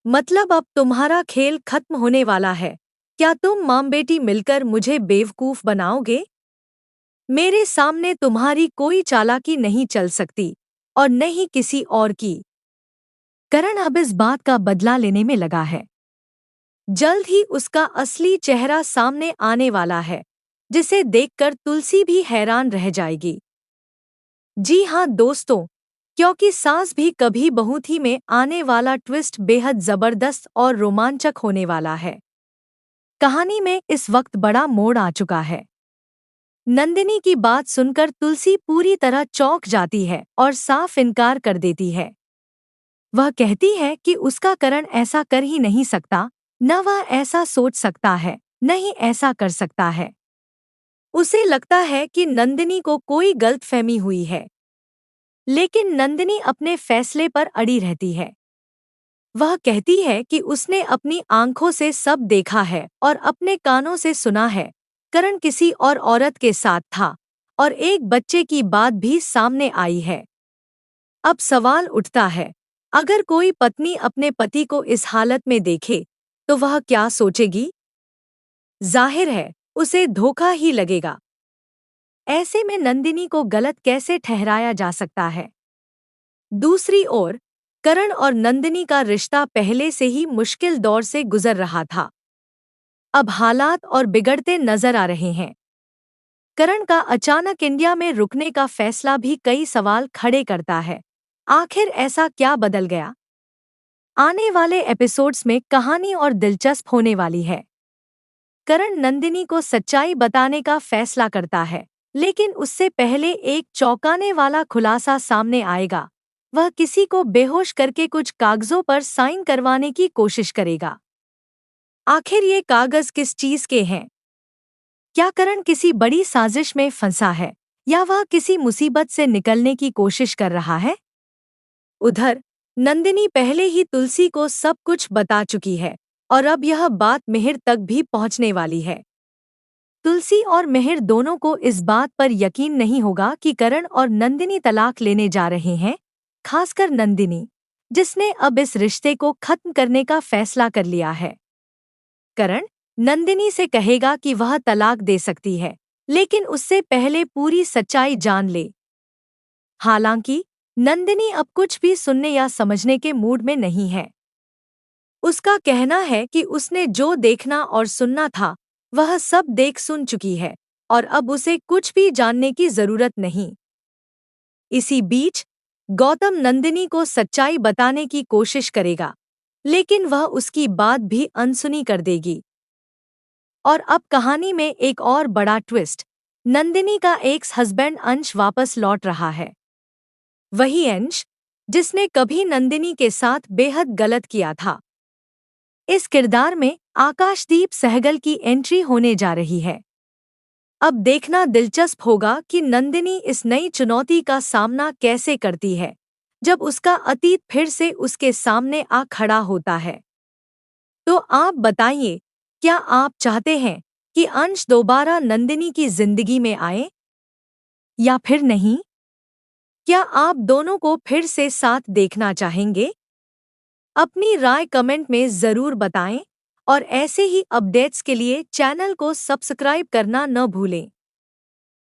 मतलब अब तुम्हारा खेल खत्म होने वाला है। क्या तुम माम बेटी मिलकर मुझे बेवकूफ बनाओगे? मेरे सामने तुम्हारी कोई चालाकी नहीं चल सकती, और न ही किसी और की। करण अब इस बात का बदला लेने में लगा है। जल्द ही उसका असली चेहरा सामने आने वाला है, जिसे देखकर तुलसी भी हैरान रह जाएगी। जी हाँ दोस्तों, क्योंकि सास भी कभी बहू थी में आने वाला ट्विस्ट बेहद जबरदस्त और रोमांचक होने वाला है। कहानी में इस वक्त बड़ा मोड़ आ चुका है। नंदिनी की बात सुनकर तुलसी पूरी तरह चौंक जाती है और साफ इनकार कर देती है। वह कहती है कि उसका करण ऐसा कर ही नहीं सकता, न वह ऐसा सोच सकता है, न ही ऐसा कर सकता है। उसे लगता है कि नंदिनी को कोई गलतफहमी हुई है। लेकिन नंदिनी अपने फैसले पर अड़ी रहती है। वह कहती है कि उसने अपनी आंखों से सब देखा है और अपने कानों से सुना है। करण किसी और औरत के साथ था और एक बच्चे की बात भी सामने आई है। अब सवाल उठता है, अगर कोई पत्नी अपने पति को इस हालत में देखे तो वह क्या सोचेगी? जाहिर है, उसे धोखा ही लगेगा। ऐसे में नंदिनी को गलत कैसे ठहराया जा सकता है? दूसरी ओर करण और नंदिनी का रिश्ता पहले से ही मुश्किल दौर से गुजर रहा था। अब हालात और बिगड़ते नजर आ रहे हैं। करण का अचानक इंडिया में रुकने का फैसला भी कई सवाल खड़े करता है। आखिर ऐसा क्या बदल गया? आने वाले एपिसोड्स में कहानी और दिलचस्प होने वाली है। करण नंदिनी को सच्चाई बताने का फैसला करता है, लेकिन उससे पहले एक चौंकाने वाला खुलासा सामने आएगा। वह किसी को बेहोश करके कुछ कागजों पर साइन करवाने की कोशिश करेगा। आखिर ये कागज किस चीज के हैं? क्या करण किसी बड़ी साजिश में फंसा है, या वह किसी मुसीबत से निकलने की कोशिश कर रहा है? उधर नंदिनी पहले ही तुलसी को सब कुछ बता चुकी है, और अब यह बात मिहिर तक भी पहुंचने वाली है। तुलसी और मिहिर दोनों को इस बात पर यकीन नहीं होगा कि करण और नंदिनी तलाक लेने जा रहे हैं, खासकर नंदिनी, जिसने अब इस रिश्ते को खत्म करने का फैसला कर लिया है। करण नंदिनी से कहेगा कि वह तलाक दे सकती है, लेकिन उससे पहले पूरी सच्चाई जान ले। हालांकि नंदिनी अब कुछ भी सुनने या समझने के मूड में नहीं है। उसका कहना है कि उसने जो देखना और सुनना था, वह सब देख सुन चुकी है, और अब उसे कुछ भी जानने की जरूरत नहीं। इसी बीच गौतम नंदिनी को सच्चाई बताने की कोशिश करेगा, लेकिन वह उसकी बात भी अनसुनी कर देगी। और अब कहानी में एक और बड़ा ट्विस्ट। नंदिनी का एक्स हस्बैंड अंश वापस लौट रहा है। वही अंश जिसने कभी नंदिनी के साथ बेहद गलत किया था। इस किरदार में आकाशदीप सहगल की एंट्री होने जा रही है। अब देखना दिलचस्प होगा कि नंदिनी इस नई चुनौती का सामना कैसे करती है, जब उसका अतीत फिर से उसके सामने आ खड़ा होता है। तो आप बताइए, क्या आप चाहते हैं कि अंश दोबारा नंदिनी की जिंदगी में आए, या फिर नहीं? क्या आप दोनों को फिर से साथ देखना चाहेंगे? अपनी राय कमेंट में ज़रूर बताएं, और ऐसे ही अपडेट्स के लिए चैनल को सब्सक्राइब करना न भूलें।